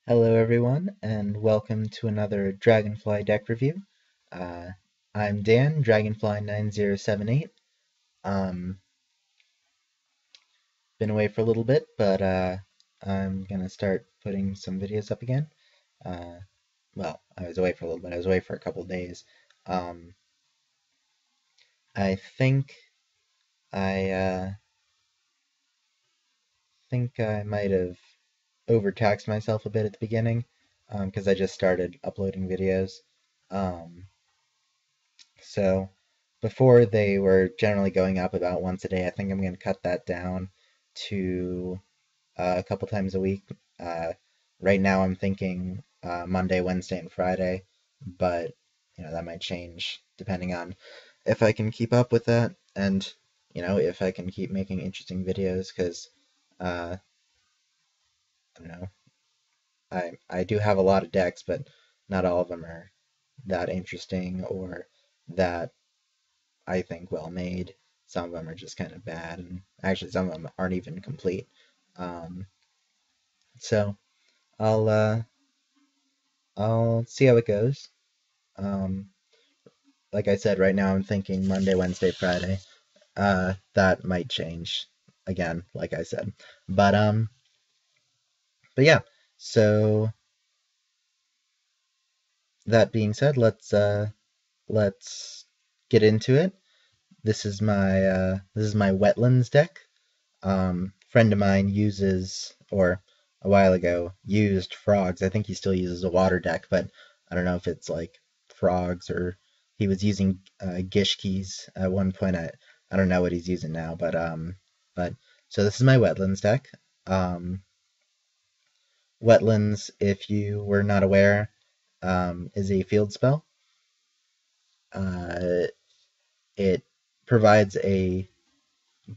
Hello everyone, and welcome to another Dragonfly deck review. Uh, I'm Dan, Dragonfly9078. Um, been away for a little bit, but I'm gonna start putting some videos up again. Uh, well, I was away for a little bit. I was away for a couple days. Um, I I think I might have overtaxed myself a bit at the beginning, because I just started uploading videos. Um, So before they were generally going up about once a day. I think I'm going to cut that down to a couple times a week. Uh, right now I'm thinking Monday, Wednesday, and Friday, but that might change depending on if I can keep up with that and if I can keep making interesting videos because I don't know. I do have a lot of decks, but not all of them are that interesting or that I think well made. Some of them are just kind of bad, and actually some of them aren't even complete. Um, so I'll uh, I'll see how it goes. Um, like I said, right now I'm thinking Monday, Wednesday, Friday. That might change again, like I said. But um, but yeah. So that being said, let's get into it. This is my Wetlands deck. Friend of mine uses, or a while ago, used frogs. I think he still uses a water deck, but I don't know if it's like frogs or he was using Gishkis at one point. I don't know what he's using now, but so this is my Wetlands deck. Um, Wetlands, if you were not aware, is a field spell. Uh, it provides a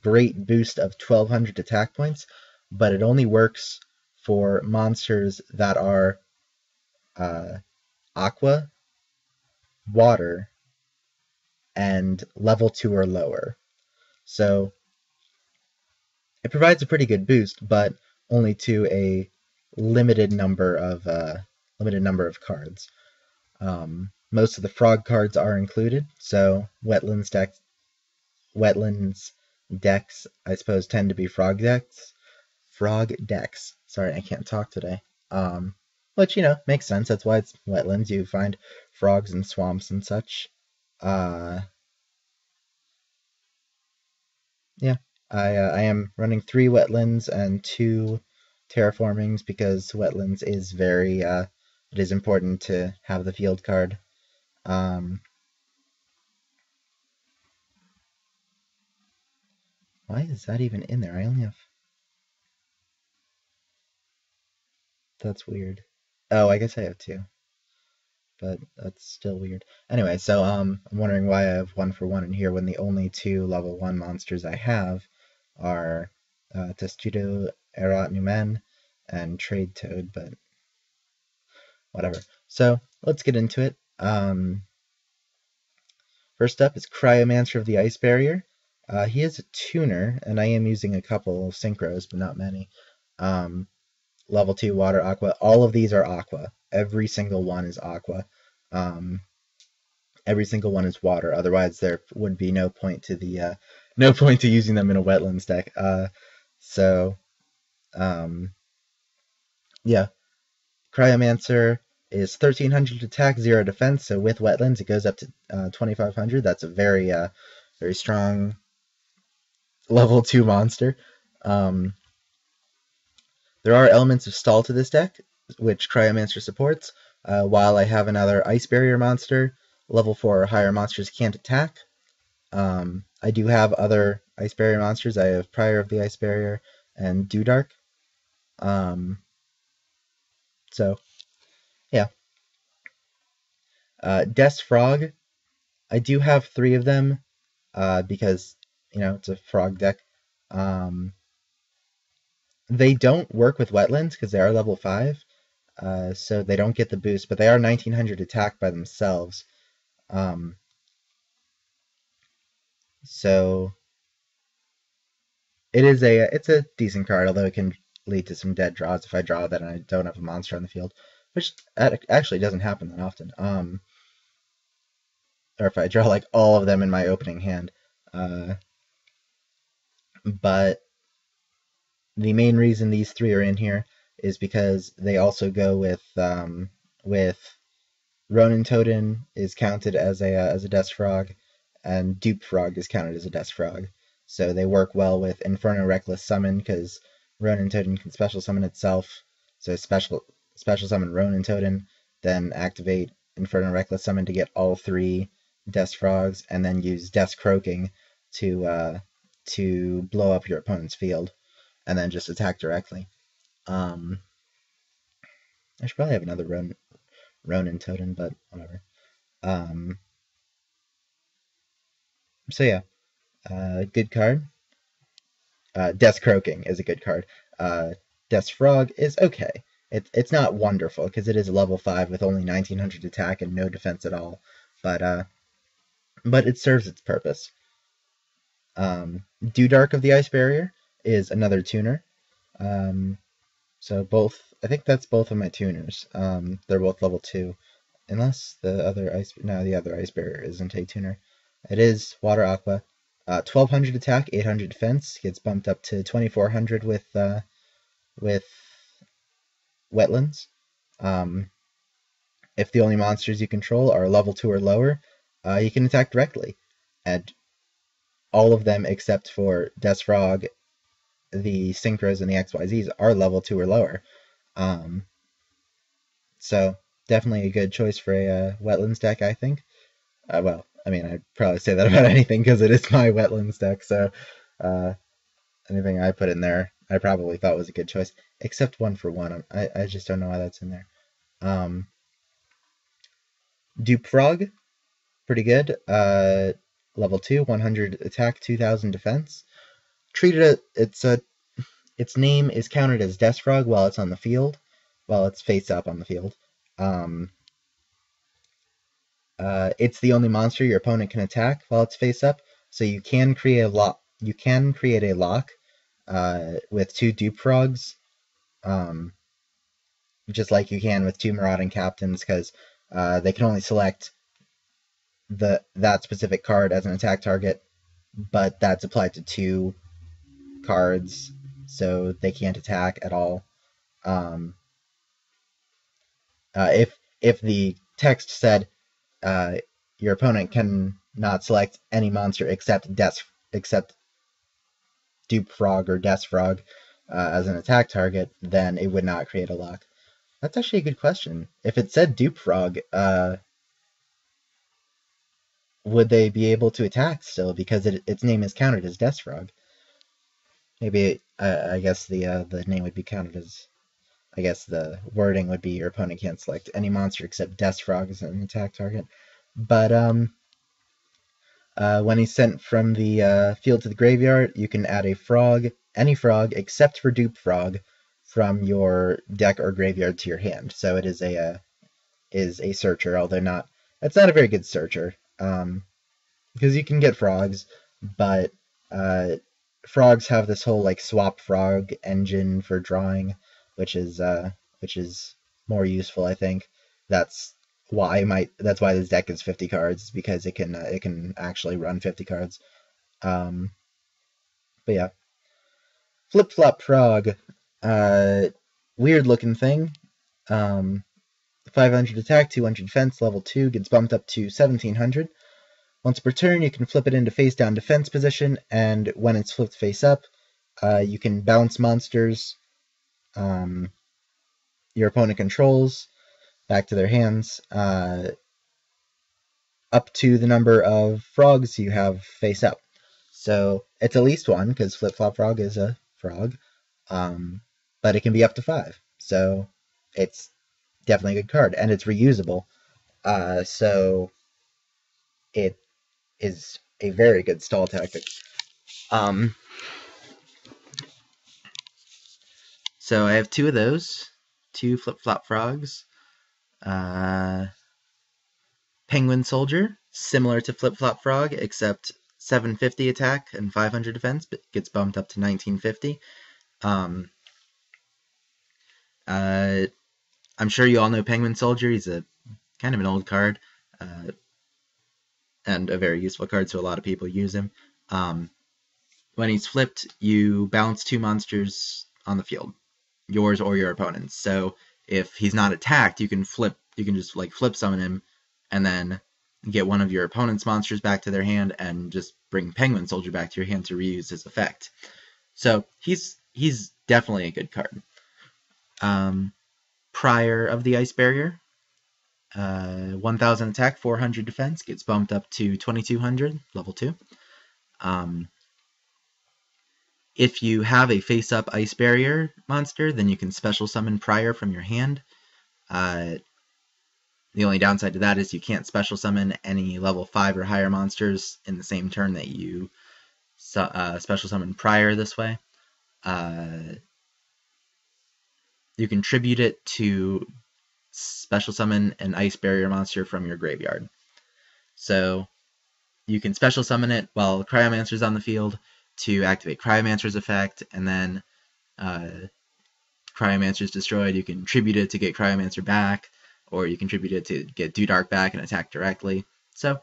great boost of 1200 attack points, but it only works for monsters that are aqua, water, and level 2 or lower. So it provides a pretty good boost, but only to a limited number of cards. Most of the frog cards are included, so wetlands decks, I suppose, tend to be frog decks. Frog decks. Sorry, I can't talk today. Which makes sense. That's why it's wetlands. You find frogs in swamps and such. Uh, yeah, I am running 3 wetlands and 2 terraformings because wetlands is very it is important to have the field card. Um, why is that even in there? I only have. That's weird. Oh, I guess I have 2. But that's still weird. Anyway, so I'm wondering why I have 1-for-1 in here when the only 2 level 1 monsters I have are Testudo Erat Numen and Trade Toad, but whatever. So let's get into it. First up is Cryomancer of the Ice Barrier. He is a tuner, and I am using a couple synchros, but not many. Level 2 water, aqua. All of these are aqua. Every single one is aqua. Um, every single one is water. Otherwise, there would be no point to using them in a wetlands deck. So um, yeah, Cryomancer is 1300 attack, 0 defense. So with wetlands, it goes up to 2500. That's a very strong level 2 monster. Um, there are elements of stall to this deck, which Cryomancer supports. While I have another Ice Barrier monster, level 4 or higher monsters can't attack. I do have other Ice Barrier monsters. I have Prior of the Ice Barrier and Dewdark. So, yeah. Des Frog, I do have 3 of them because, it's a frog deck. They don't work with wetlands because they are level 5, so they don't get the boost, but they are 1900 attack by themselves. So it's a decent card, although lead to some dead draws if I draw that and I don't have a monster on the field, which actually doesn't happen that often. Or if I draw like all of them in my opening hand. But the main reason these three are in here is because they also go with Ronin Totem is counted as a Death Frog, and Dupe Frog is counted as a Death Frog. So they work well with Inferno Reckless Summon because Ronin Totem can special summon itself. So special summon Ronin Totem, then activate Inferno Reckless Summon to get all three Death Frogs, and then use Death Croaking to blow up your opponent's field, and then just attack directly. I should probably have another Ronin Totem, but whatever. So yeah, good card. Death Croaking is a good card. Death Frog is okay. It's not wonderful because it is a level 5 with only 1900 attack and no defense at all, but it serves its purpose. Dark of the Ice Barrier is another tuner. So both, I think that's both of my tuners. They're both level 2, unless the other Ice Barrier isn't a tuner. It is Water Aqua. 1200 attack, 800 defense, gets bumped up to 2400 with Wetlands. If the only monsters you control are level 2 or lower, you can attack directly. And all of them except for Death Frog, the Synchros, and the XYZs are level 2 or lower. So definitely a good choice for a Wetlands deck, I think. Well, I mean, I'd probably say that about anything because it is my Wetlands deck, so anything I put in there I probably thought was a good choice, except 1-for-1. I just don't know why that's in there. Dupe Frog, pretty good. Level 2, 100 attack, 2000 defense. Its name is counted as Death Frog while it's on the field, while it's face up on the field. It's the only monster your opponent can attack while it's face up, so you can create a lock. With 2 Dupe Frogs, just like you can with 2 Marauding Captains, because they can only select that specific card as an attack target, but that's applied to 2 cards, so they can't attack at all. If the text said your opponent can not select any monster except Dupe Frog or Death Frog as an attack target, then it would not create a lock. That's actually a good question. If it said Dupe Frog, would they be able to attack still because its name is counted as Death Frog? Maybe I guess the name would be counted as. I guess the wording would be your opponent can't select any monster except Death Frog as an attack target. But when he's sent from the field to the graveyard, you can add any frog except for Dupe Frog, from your deck or graveyard to your hand. So it is a searcher, although it's not a very good searcher, because you can get frogs, but frogs have this whole like swap frog engine for drawing, which is more useful, I think. That's why this deck is 50 cards, because it can actually run 50 cards. But yeah, Flip Flop Frog, weird looking thing. 500 attack, 200 defense, level 2, gets bumped up to 1700. Once per turn, you can flip it into face down defense position, and when it's flipped face up, you can bounce monsters your opponent controls back to their hands, up to the number of frogs you have face up. So it's at least 1, because Flip Flop Frog is a frog, but it can be up to 5. So it's definitely a good card, and it's reusable. So it is a very good stall tactic. So I have 2 of those, 2 Flip Flop Frogs. Penguin Soldier, similar to Flip Flop Frog, except 750 attack and 500 defense, but gets bumped up to 1950. I'm sure you all know Penguin Soldier. He's a kind of an old card, and a very useful card, so a lot of people use him. When he's flipped, you balance 2 monsters on the field, yours or your opponent's. So if he's not attacked, you can just like flip summon him, and then get one of your opponent's monsters back to their hand, and just bring Penguin Soldier back to your hand to reuse his effect. So he's definitely a good card. Prior of the Ice Barrier, 1000 attack, 400 defense, gets bumped up to 2200, level 2. If you have a face-up Ice Barrier monster, then you can special summon Prior from your hand. The only downside to that is you can't special summon any level 5 or higher monsters in the same turn that you special summon Prior this way. You can tribute it to special summon an Ice Barrier monster from your graveyard. So you can special summon it while Cryomancer's on the field to activate Cryomancer's effect, and then Cryomancer's destroyed, you can tribute it to get Cryomancer back, or you can tribute it to get Do Dark back and attack directly. So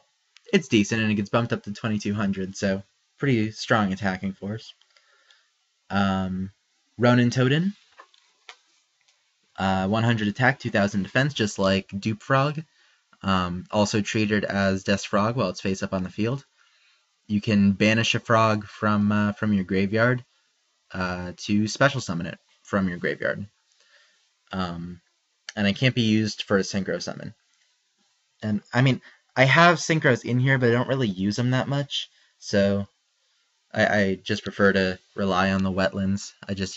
it's decent, and it gets bumped up to 2200, so pretty strong attacking force. Ronin Totem, 100 attack, 2000 defense, just like Dupe Frog. Also treated as Death Frog while it's face up on the field. You can banish a frog from your graveyard to special summon it from your graveyard. And it can't be used for a synchro summon. And I mean, I have synchros in here, but I don't really use them that much, so I just prefer to rely on the Wetlands. I have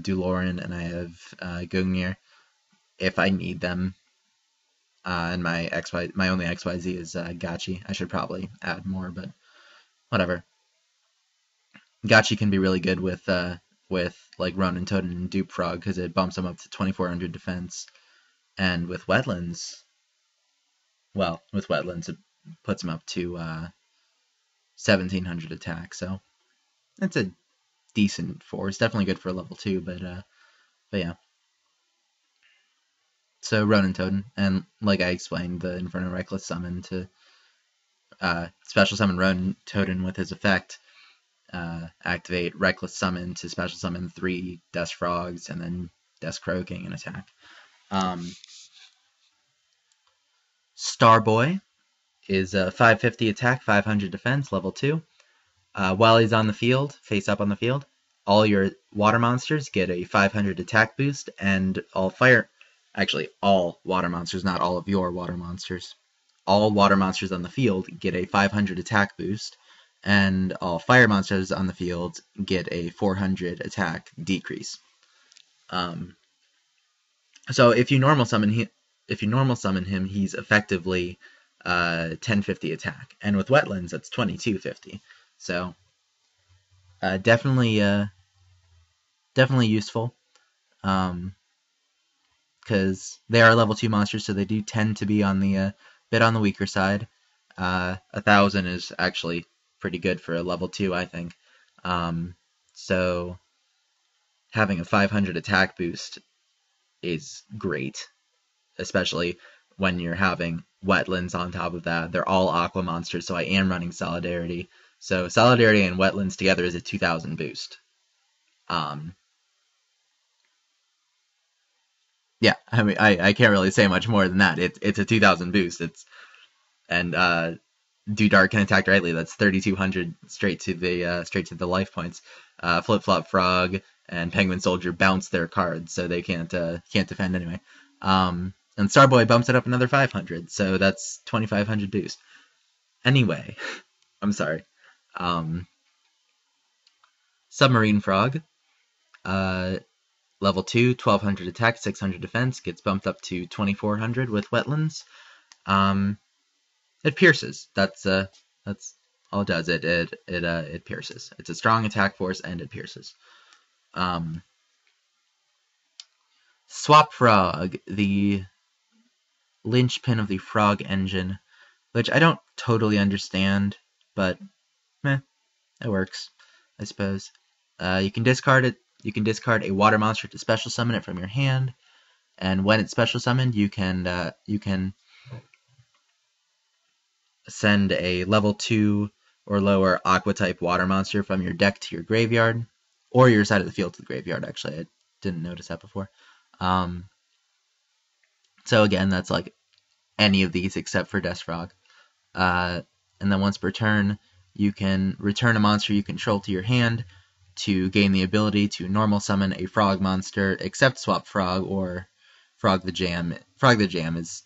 Duloran and I have Gungnir if I need them. And my only XYZ is Gachi. I should probably add more, but whatever. Gachi can be really good with like Ronin Totem and Dupe Frog because it bumps them up to 2400 defense, and with Wetlands, it puts them up to 1700 attack. So it's a decent force. Definitely good for level 2, but yeah. So Ronin Totem, and like I explained, the Inferno Reckless summon to special summon Ronin Totem with his effect, activate Reckless Summon to special summon 3 Death Frogs, and then Death Croaking and attack. Starboy is a 550 attack, 500 defense, level 2. While he's on the field, face up on the field, all your water monsters get a 500 attack boost, and all water monsters, not all of your water monsters. All water monsters on the field get a 500 attack boost, and all fire monsters on the field get a 400 attack decrease. So if you normal summon him, he's effectively 1050 attack, and with Wetlands, that's 2250. So definitely useful. Because they are level 2 monsters, so they do tend to be on the bit on the weaker side. 1000 is actually pretty good for a level 2, I think. So having a 500 attack boost is great, especially when you're having Wetlands on top of that. They're all Aqua monsters, so I am running Solidarity. So Solidarity and Wetlands together is a 2000 boost. Yeah, I mean, I can't really say much more than that. It's a 2000 boost. Do Dark can attack directly. That's 3200 straight to the life points. Flip Flop Frog and Penguin Soldier bounce their cards, so they can't defend anyway. And Starboy bumps it up another 500, so that's 2500 boost. Anyway, I'm sorry. Submarine Frog. Level 2, 1200 attack, 600 defense, gets bumped up to 2400 with Wetlands. It pierces. That's all it does. It pierces. It's a strong attack force, and it pierces. Swap Frog, the linchpin of the Frog engine, which I don't totally understand, but it works, I suppose. You can discard it you can discard a water monster to special summon it from your hand, and when it's special summoned, you can send a level 2 or lower Aqua type water monster from your deck to your graveyard, or your side of the field to the graveyard. Actually, I didn't notice that before. So again, that's like any of these except for Death Frog. And then once per turn, you can return a monster you control to your hand to gain the ability to normal summon a frog monster, except Swap Frog or Frog the Jam. Frog the Jam is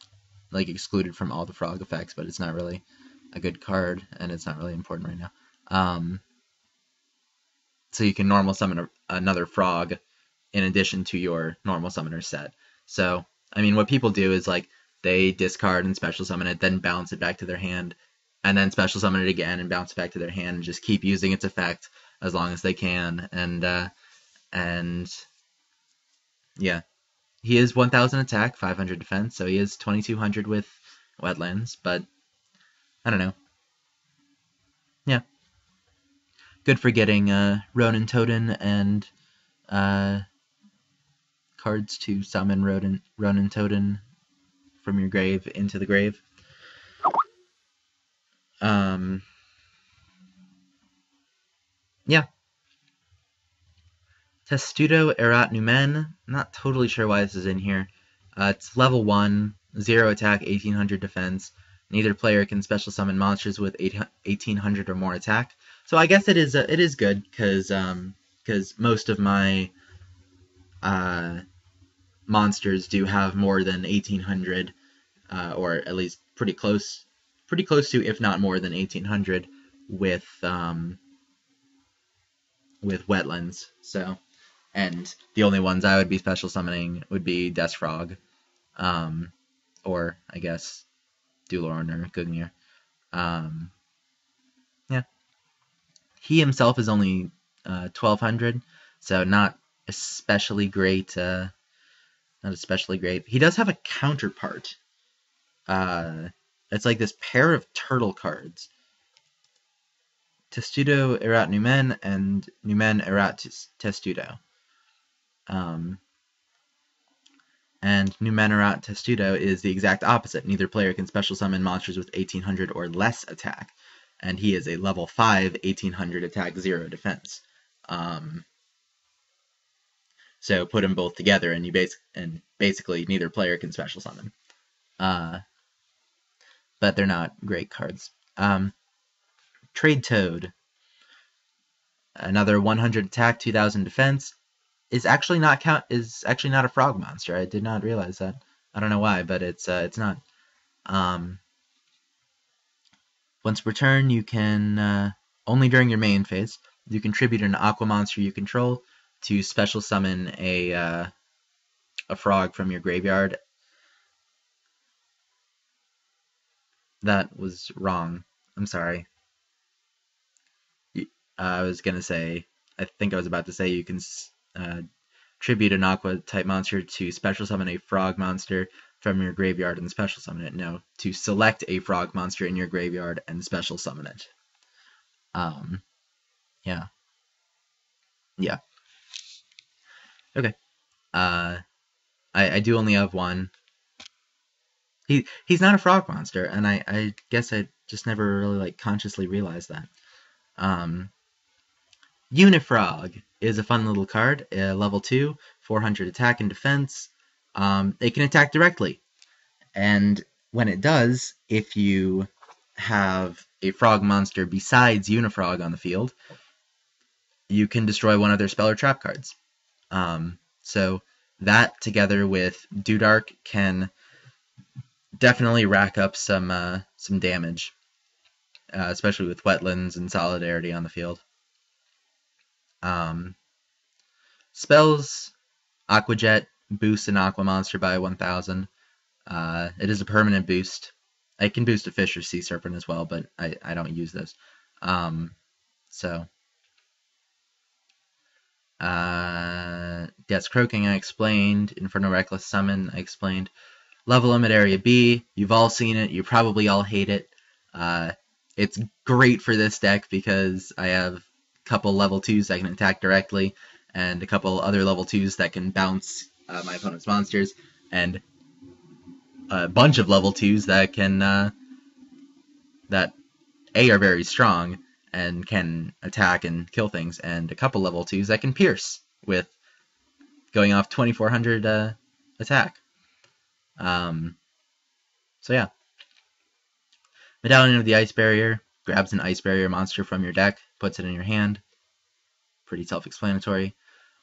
like excluded from all the frog effects, but it's not really a good card, and it's not really important right now. So you can normal summon another frog in addition to your normal summoner set. So, I mean, what people do is like they discard and special summon it, then bounce it back to their hand, and then special summon it again and bounce it back to their hand, and just keep using its effect as long as they can. And yeah, he is 1,000 attack, 500 defense, so he is 2,200 with Wetlands, but I don't know. Yeah. Good for getting Ronin Totem and cards to summon Ronin Totem from your grave into the grave. Yeah. Testudo Erat Numen. Not totally sure why this is in here. It's level 1, 0 attack, 1,800 defense. Neither player can special summon monsters with 1,800 or more attack. So I guess it is good because most of my monsters do have more than 1,800, or at least pretty close to, if not more than 1,800 with Wetlands. So, and the only ones I would be special summoning would be Death Frog, or I guess Dulorn or Gugnir. Yeah. He himself is only 1,200, so not especially great. Not especially great. He does have a counterpart. It's like this pair of turtle cards. Testudo Erat Numen and Numen Erat Testudo. And Numen Erat Testudo is the exact opposite. Neither player can special summon monsters with 1,800 or less attack. And he is a level 5, 1,800 attack, 0 defense. So put them both together, and basically neither player can special summon. But they're not great cards. Trade Toad, another 100 attack, 2,000 defense, is actually not a frog monster. I did not realize that. I don't know why, but it's not. Once per turn, you can only during your main phase, you contribute an aqua monster you control to special summon a frog from your graveyard. That was wrong. I'm sorry. I was about to say you can tribute an aqua type monster to special summon a frog monster from your graveyard and special summon it. No, to select a frog monster in your graveyard and special summon it. Yeah. Okay. I do only have one. He's not a frog monster, and I guess I just never really consciously realized that. Unifrog is a fun little card, level 2, 400 attack and defense. It can attack directly, and when it does, if you have a frog monster besides Unifrog on the field, you can destroy one of their spell or trap cards. So that, together with Dudark, can definitely rack up some damage, especially with Wetlands and Solidarity on the field. Spells, Aqua Jet boosts an Aqua monster by 1,000. It is a permanent boost. I can boost a Fish or Sea Serpent as well, but I don't use those. Death's Croaking I explained. Inferno Reckless Summon I explained. Level Limit Area B, you've all seen it. You probably all hate it. It's great for this deck because I have a couple level 2s that can attack directly, and a couple other level 2s that can bounce my opponent's monsters, and a bunch of level 2s that can that are very strong and can attack and kill things, and a couple level 2s that can pierce with going off 2400 attack. So yeah. Medallion of the Ice Barrier grabs an Ice Barrier monster from your deck, puts it in your hand. Pretty self-explanatory.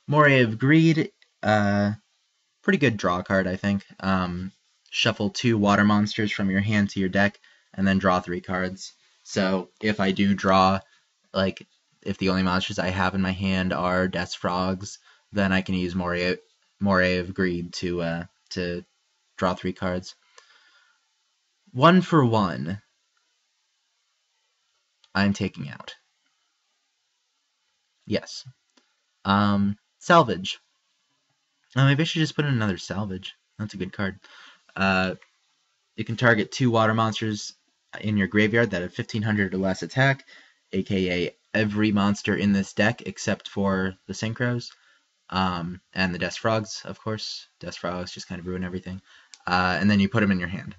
Moray of Greed, pretty good draw card, I think. Shuffle 2 water monsters from your hand to your deck, and then draw 3 cards. So if I do draw, like, if the only monsters I have in my hand are Death Frogs, then I can use Moray of Greed to draw 3 cards. 1 for 1. I'm taking out. Yes. Salvage. Maybe I should just put in another Salvage. That's a good card. You can target 2 water monsters in your graveyard that have 1500 or less attack, aka every monster in this deck except for the Synchros, and the Death Frogs, of course. Death Frogs just kind of ruin everything. And then you put them in your hand.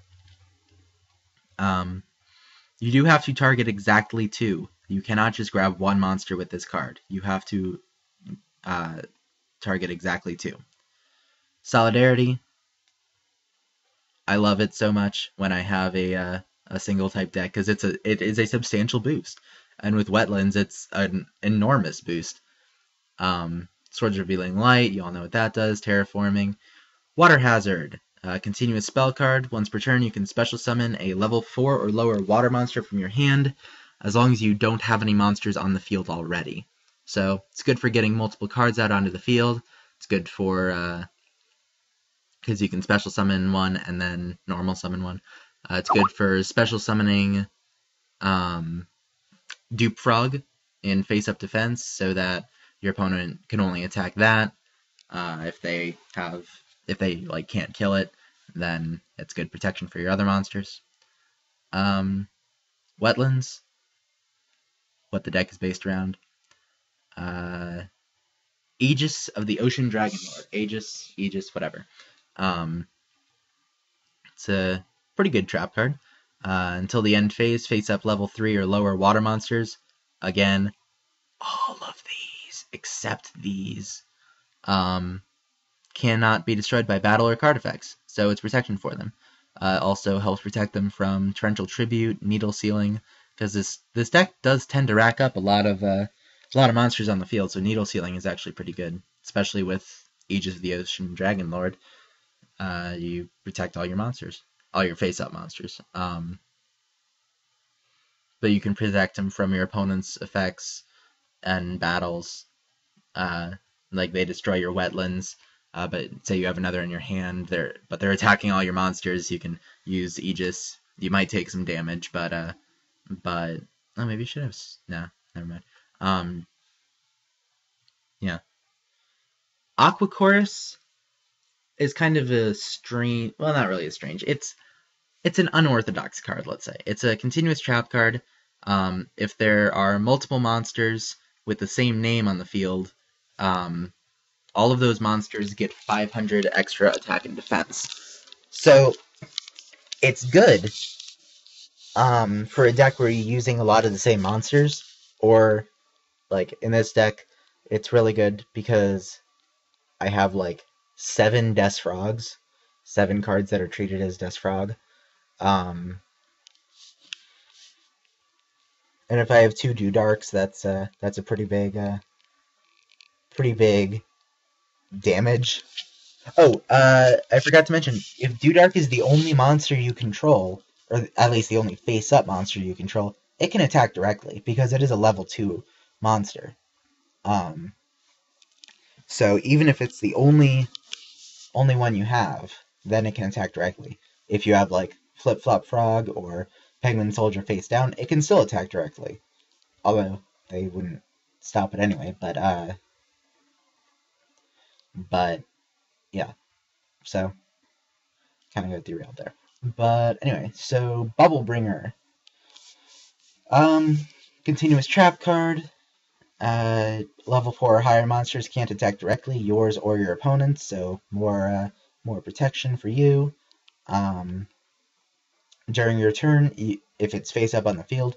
You do have to target exactly 2. You cannot just grab 1 monster with this card. You have to target exactly 2. Solidarity. I love it so much when I have a single type deck because it is a substantial boost, and with Wetlands it's an enormous boost. Swords Revealing Light, you all know what that does. Terraforming. Water Hazard. Continuous spell card. Once per turn, you can special summon a level 4 or lower water monster from your hand, as long as you don't have any monsters on the field already. So it's good for getting multiple cards out onto the field. It's good for because you can special summon one and then normal summon one. It's good for special summoning Dupe Frog in face-up defense, so that your opponent can only attack that. If they can't kill it, then it's good protection for your other monsters. Wetlands, what the deck is based around. Aegis of the Ocean Dragon Lord. Aegis, whatever. It's a pretty good trap card. Until the end phase, face up level 3 or lower water monsters. Again, all of these, except these, cannot be destroyed by battle or card effects, so it's protection for them. Also helps protect them from Torrential Tribute, Needle Sealing, because this deck does tend to rack up a lot of monsters on the field, so Needle Sealing is actually pretty good, especially with Aegis of the Ocean Dragon Lord. You protect all your monsters, all your face-up monsters. But you can protect them from your opponent's effects and battles. Like they destroy your Wetlands, but say you have another in your hand, they're attacking all your monsters. You can use Aegis. You might take some damage, but maybe you should have. No, never mind. Yeah. Aqua Chorus is kind of a strange. Well, not really a strange. It's an unorthodox card. Let's say it's a continuous trap card. If there are multiple monsters with the same name on the field, all of those monsters get 500 extra attack and defense. So it's good for a deck where you're using a lot of the same monsters, or like in this deck, it's really good because I have like 7 Death Frogs, 7 cards that are treated as Death Frog. And if I have 2 Dewdarks, that's a pretty big damage. Oh, I forgot to mention, if Dewdark is the only monster you control, or at least the only face-up monster you control, it can attack directly, because it is a level 2 monster. So even if it's the only one you have, then it can attack directly. If you have, like, Flip-Flop Frog or Penguin Soldier face down, it can still attack directly. Although, they wouldn't stop it anyway, but yeah. So, kind of got derailed there. But anyway, so Bubble Bringer. Continuous trap card. Level 4 or higher monsters can't attack directly, yours or your opponent's, so more protection for you. During your turn, if it's face up on the field,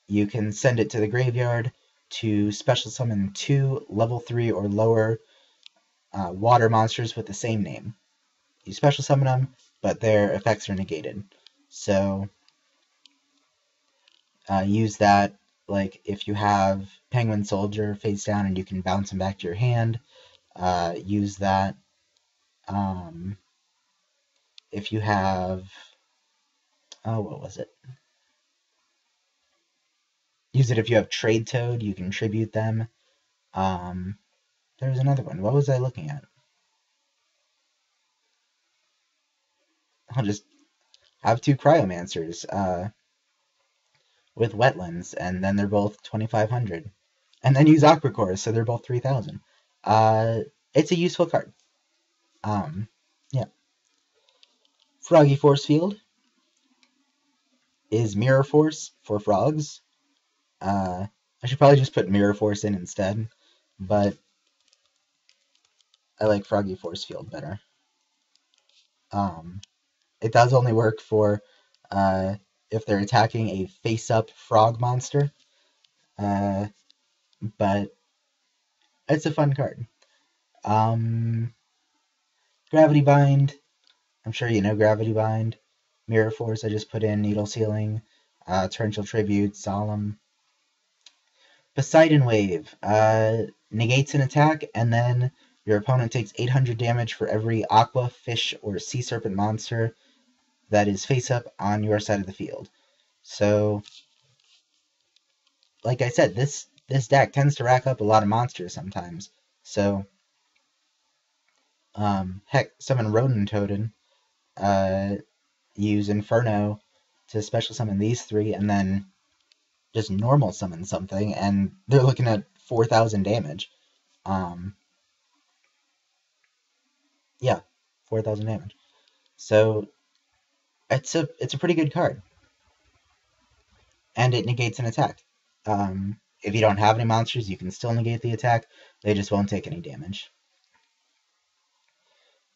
you can send it to the graveyard to special summon 2 level 3 or lower water monsters with the same name. You special summon them, but their effects are negated. So use that, like if you have Penguin Soldier face down and you can bounce him back to your hand, use that. If you have, what was it? Use it if you have Trade Toad, you can tribute them. There's another one. What was I looking at? I'll just have 2 Cryomancers with Wetlands, and then they're both 2,500. And then use Aqua Chorus, so they're both 3,000. It's a useful card. Yeah. Froggy Force Field is Mirror Force for frogs. I should probably just put Mirror Force in instead, but I like Froggy Force Field better. It does only work for if they're attacking a face-up frog monster, but it's a fun card. Gravitybind, I'm sure you know Gravitybind. Mirror Force, I just put in Needle Sealing, Torrential Tribute, Solemn. Poseidon Wave, negates an attack, and then your opponent takes 800 damage for every aqua, fish, or sea serpent monster that is face up on your side of the field. So, like I said, this deck tends to rack up a lot of monsters sometimes. So, heck, summon Rodent Totem, use Inferno to special summon these 3, and then just normal summon something, and they're looking at 4,000 damage. Yeah, 4,000 damage. So it's a pretty good card, and it negates an attack. If you don't have any monsters, you can still negate the attack. They just won't take any damage.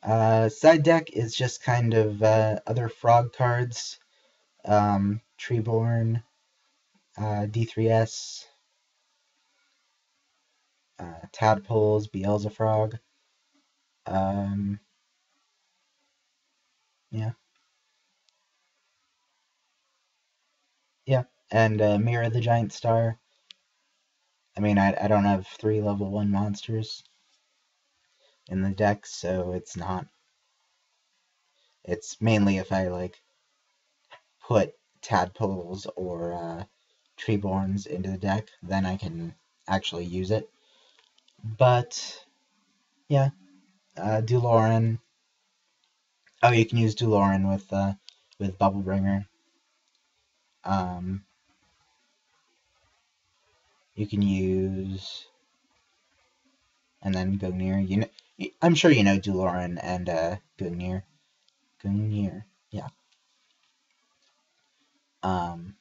Side deck is just kind of other frog cards. Treeborn, D3S, Tadpoles, Beelzefrog. Yeah. Yeah, and Mirror the Giant Star. I mean, I don't have 3 level 1 monsters in the deck, so it's not. It's mainly if I, like, put Tadpoles or Treeborns into the deck, then I can actually use it. But, yeah, Duloran. Oh, you can use Duloran with Bubblebringer. You can use, and then Gungnir. You know, I'm sure you know Duloran and Gungnir. Gungnir, yeah. 1,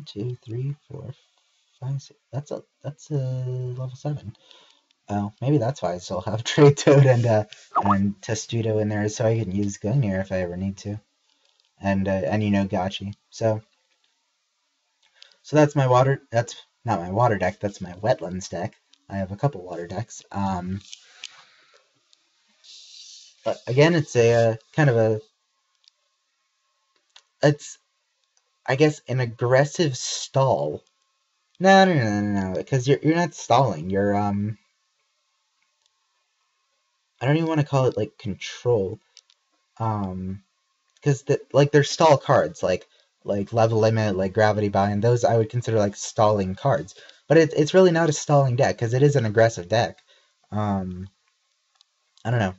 2, 3, 4, 5, 6. That's a level 7. Oh, maybe that's why I still have Trade Toad and Testudo in there, so I can use Gungnir if I ever need to, and you know Gachi. So that's my water. That's not my water deck. That's my Wetlands deck. I have a couple water decks. But again, it's a kind of a. It's, I guess, an aggressive stall. No, because you're not stalling. You're I don't even want to call it like control. Because they're stall cards, like Level Limit, like Gravitybind. Those I would consider like stalling cards. But it's really not a stalling deck because it is an aggressive deck. I don't know,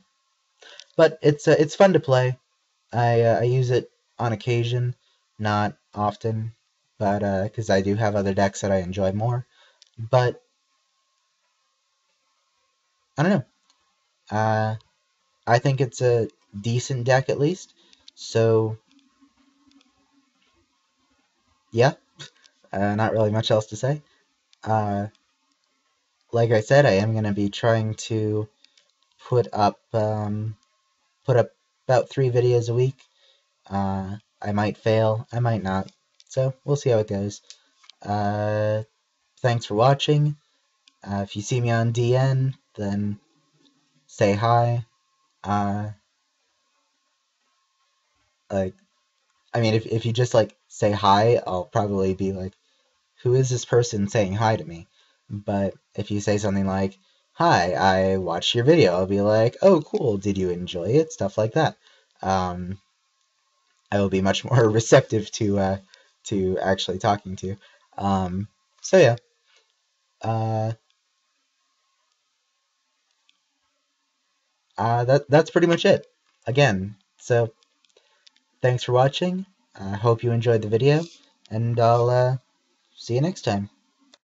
but it's fun to play. I use it on occasion, not often, but because I do have other decks that I enjoy more. But I don't know. I think it's a decent deck at least. So yeah, not really much else to say. Uh, like I said, I am going to be trying to put up put up about 3 videos a week. I might fail, I might not, so we'll see how it goes. Thanks for watching. If you see me on DN, then say hi. Like, I mean, if you just like say hi, I'll probably be like, who is this person saying hi to me? But if you say something like, hi, I watched your video, I'll be like, oh, cool, did you enjoy it? Stuff like that. I will be much more receptive to actually talking to. So yeah, uh, that's pretty much it. Again, so thanks for watching. I hope you enjoyed the video, and I'll see you next time.